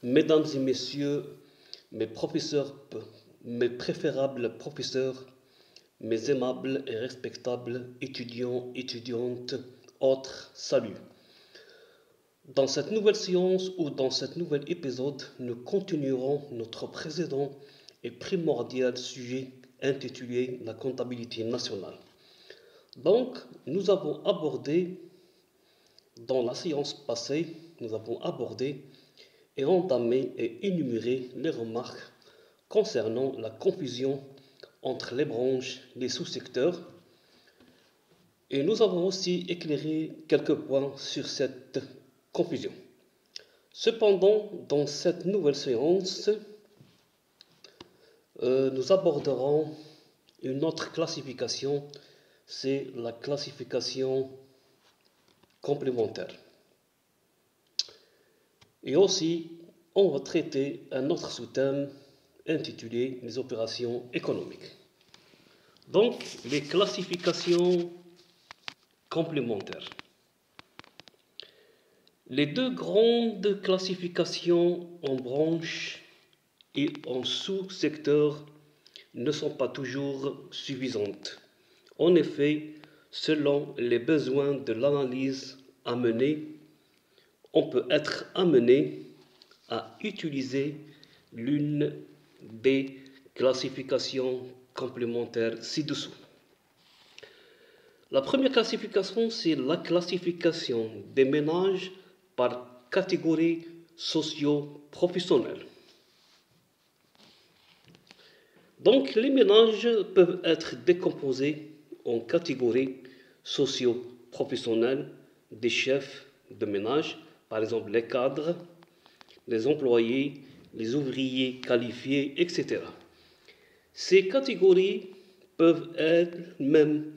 Mesdames et messieurs, mes professeurs, mes préférables professeurs, mes aimables et respectables étudiants, étudiantes, autres, salut. Dans cette nouvelle séance ou dans cet nouvel épisode, nous continuerons notre précédent et primordial sujet intitulé la comptabilité nationale. Donc, nous avons abordé, dans la séance passée, et entamé et énuméré les remarques concernant la confusion entre les branches, les sous-secteurs, et nous avons aussi éclairé quelques points sur cette confusion. Cependant, dans cette nouvelle séance, nous aborderons une autre classification, c'est la classification complémentaire. Et aussi, on va traiter un autre sous-thème intitulé les opérations économiques. Donc, les classifications complémentaires. Les deux grandes classifications en branches et en sous-secteurs ne sont pas toujours suffisantes. En effet, selon les besoins de l'analyse à mener, on peut être amené à utiliser l'une des classifications complémentaires ci-dessous. La première classification, c'est la classification des ménages par catégorie socio-professionnelle. Donc, les ménages peuvent être décomposés en catégories socio-professionnelles des chefs de ménage, par exemple les cadres, les employés, les ouvriers qualifiés, etc. Ces catégories peuvent même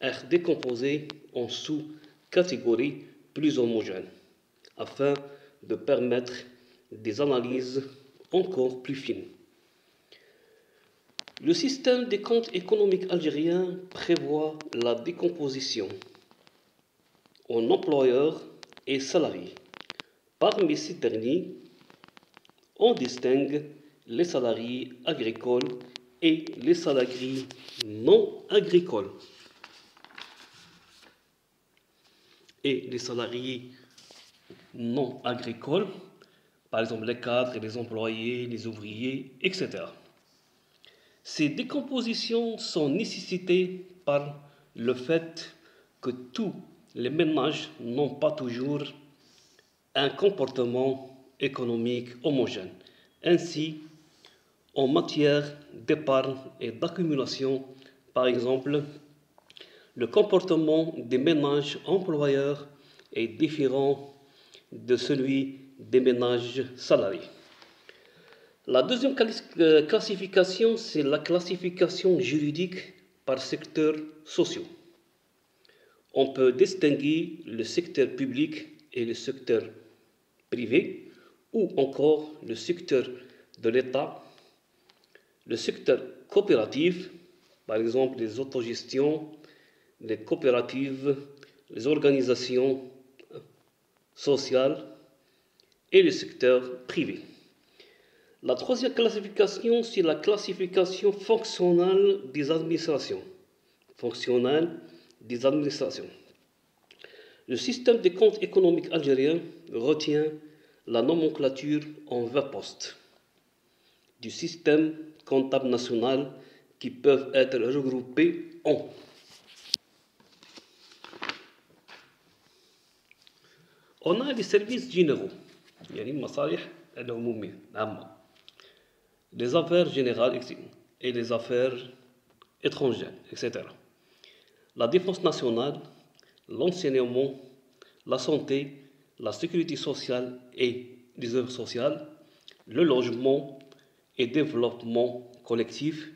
être décomposées en sous-catégories plus homogènes, afin de permettre des analyses encore plus fines. Le système des comptes économiques algériens prévoit la décomposition en employeurs et salariés. Parmi ces derniers, on distingue les salariés agricoles et les salariés non agricoles. Et les salariés non agricoles, par exemple les cadres, les employés, les ouvriers, etc. Ces décompositions sont nécessitées par le fait que tous les ménages n'ont pas toujours un comportement économique homogène. Ainsi, en matière d'épargne et d'accumulation, par exemple, le comportement des ménages employeurs est différent de celui des ménages salariés. La deuxième classification, c'est la classification juridique par secteurs sociaux. On peut distinguer le secteur public et le secteur privé, ou encore le secteur de l'État, le secteur coopératif, par exemple les autogestions, les coopératives, les organisations sociales, et le secteur privé. La troisième classification, c'est la classification fonctionnelle des administrations. Le système des comptes économiques algériens retient la nomenclature en 20 postes du système comptable national qui peuvent être regroupés en on a les services généraux, les affaires générales et les affaires étrangères, etc. La défense nationale, l'enseignement, la santé, la sécurité sociale et les œuvres sociales, le logement et développement collectif,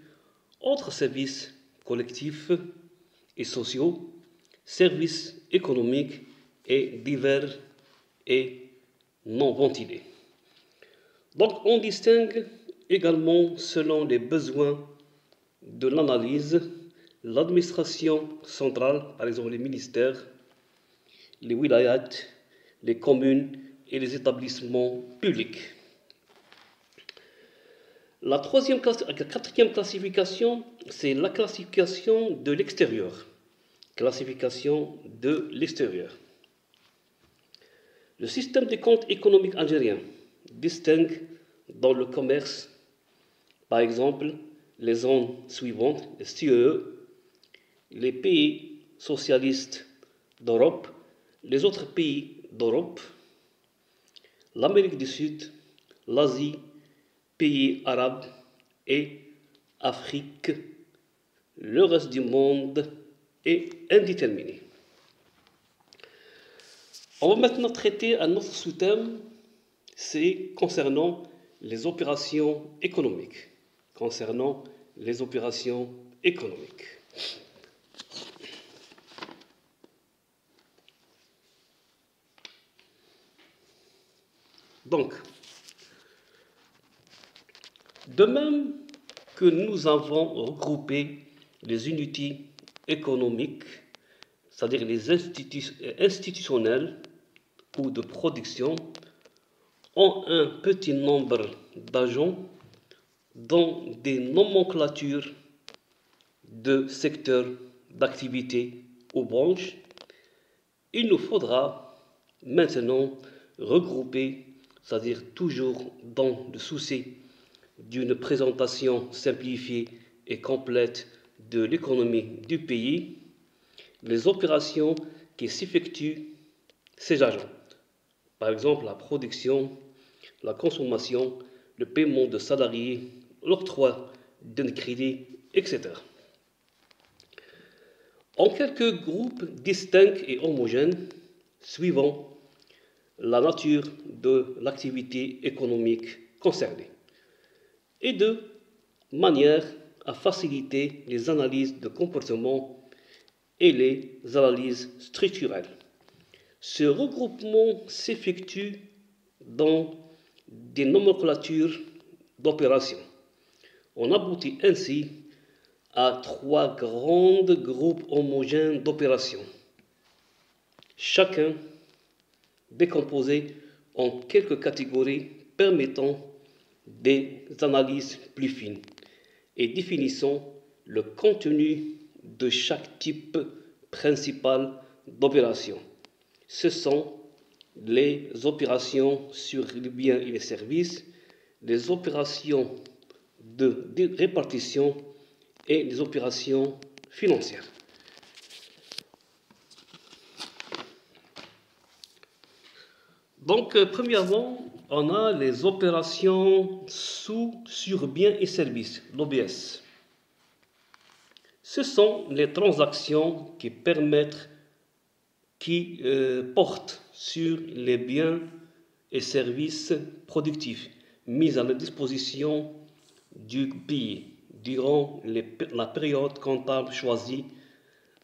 autres services collectifs et sociaux, services économiques et divers et non ventilés. Donc on distingue également selon les besoins de l'analyse l'administration centrale, par exemple les ministères, les wilayats, les communes et les établissements publics. La quatrième classification, c'est la classification de l'extérieur. Classification de l'extérieur. Le système des comptes économiques algériens distingue dans le commerce, par exemple, les zones suivantes, les CEE, les pays socialistes d'Europe, les autres pays d'Europe, l'Amérique du Sud, l'Asie, pays arabes et Afrique, le reste du monde est indéterminé. On va maintenant traiter un autre sous-thème, c'est concernant les opérations économiques. Concernant les opérations économiques. Donc, de même que nous avons regroupé les unités économiques, c'est-à-dire les institutionnelles ou de production, ont un petit nombre d'agents dans des nomenclatures de secteurs d'activité ou branches, il nous faudra maintenant regrouper, c'est-à-dire toujours dans le souci d'une présentation simplifiée et complète de l'économie du pays, les opérations qui s'effectuent ces agents. Par exemple, la production, la consommation, le paiement de salariés, l'octroi d'un crédit, etc. En quelques groupes distincts et homogènes, suivant la nature de l'activité économique concernée, et de manière à faciliter les analyses de comportement et les analyses structurelles. Ce regroupement s'effectue dans des nomenclatures d'opérations. On aboutit ainsi à 3 grands groupes homogènes d'opérations, chacun décomposé en quelques catégories permettant des analyses plus fines et définissant le contenu de chaque type principal d'opération. Ce sont les opérations sur les biens et les services, les opérations de répartition et les opérations financières. Donc, premièrement, on a les opérations sur biens et services, l'OBS. Ce sont les transactions qui portent sur les biens et services productifs mis à la disposition du pays durant la période comptable choisie,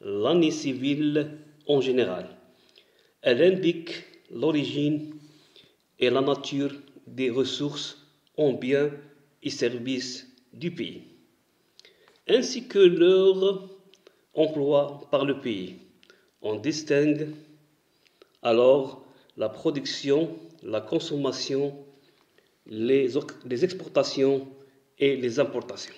l'année civile en général. Elle indique l'origine et la nature des ressources en biens et services du pays, ainsi que leur emploi par le pays. On distingue alors la production, la consommation, les exportations et les importations.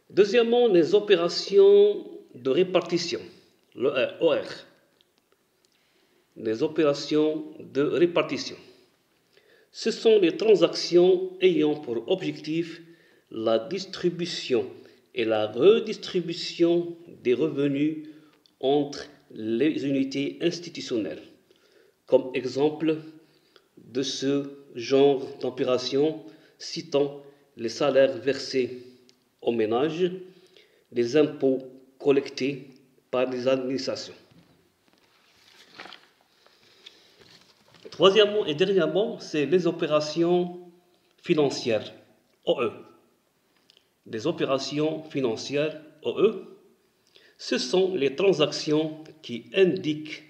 Deuxièmement, les opérations de répartition, le OR. Les opérations de répartition. Ce sont les transactions ayant pour objectif la distribution et la redistribution des revenus entre les unités institutionnelles. Comme exemple de ce genre d'opération, citant les salaires versés aux ménages, les impôts collectés par les administrations. Troisièmement et dernièrement, c'est les opérations financières, OE. Les opérations financières, OE, ce sont les transactions qui indiquent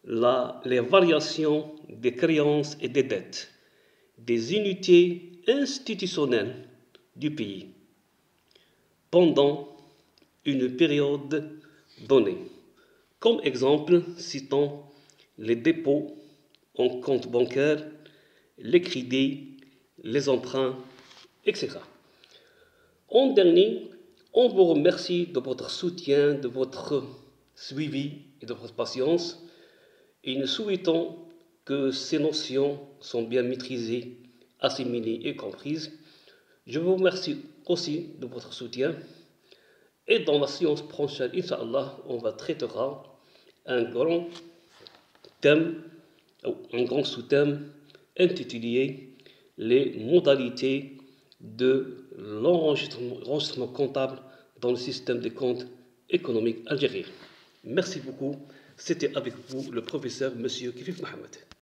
les variations des créances et des dettes des unités institutionnelles du pays pendant une période donnée. Comme exemple, citons les dépôts en compte bancaire, les crédits, les emprunts, etc. En dernier, on vous remercie de votre soutien, de votre suivi et de votre patience, et nous souhaitons que ces notions sont bien maîtrisées, assimilées et comprises. Je vous remercie aussi de votre soutien. Et dans la séance prochaine, Inch'Allah, on va traitera un grand thème, un grand sous-thème intitulé les modalités de l'enregistrement comptable dans le système des comptes économiques algérien. Merci beaucoup. C'était avec vous le professeur Monsieur Kifif Mohamed.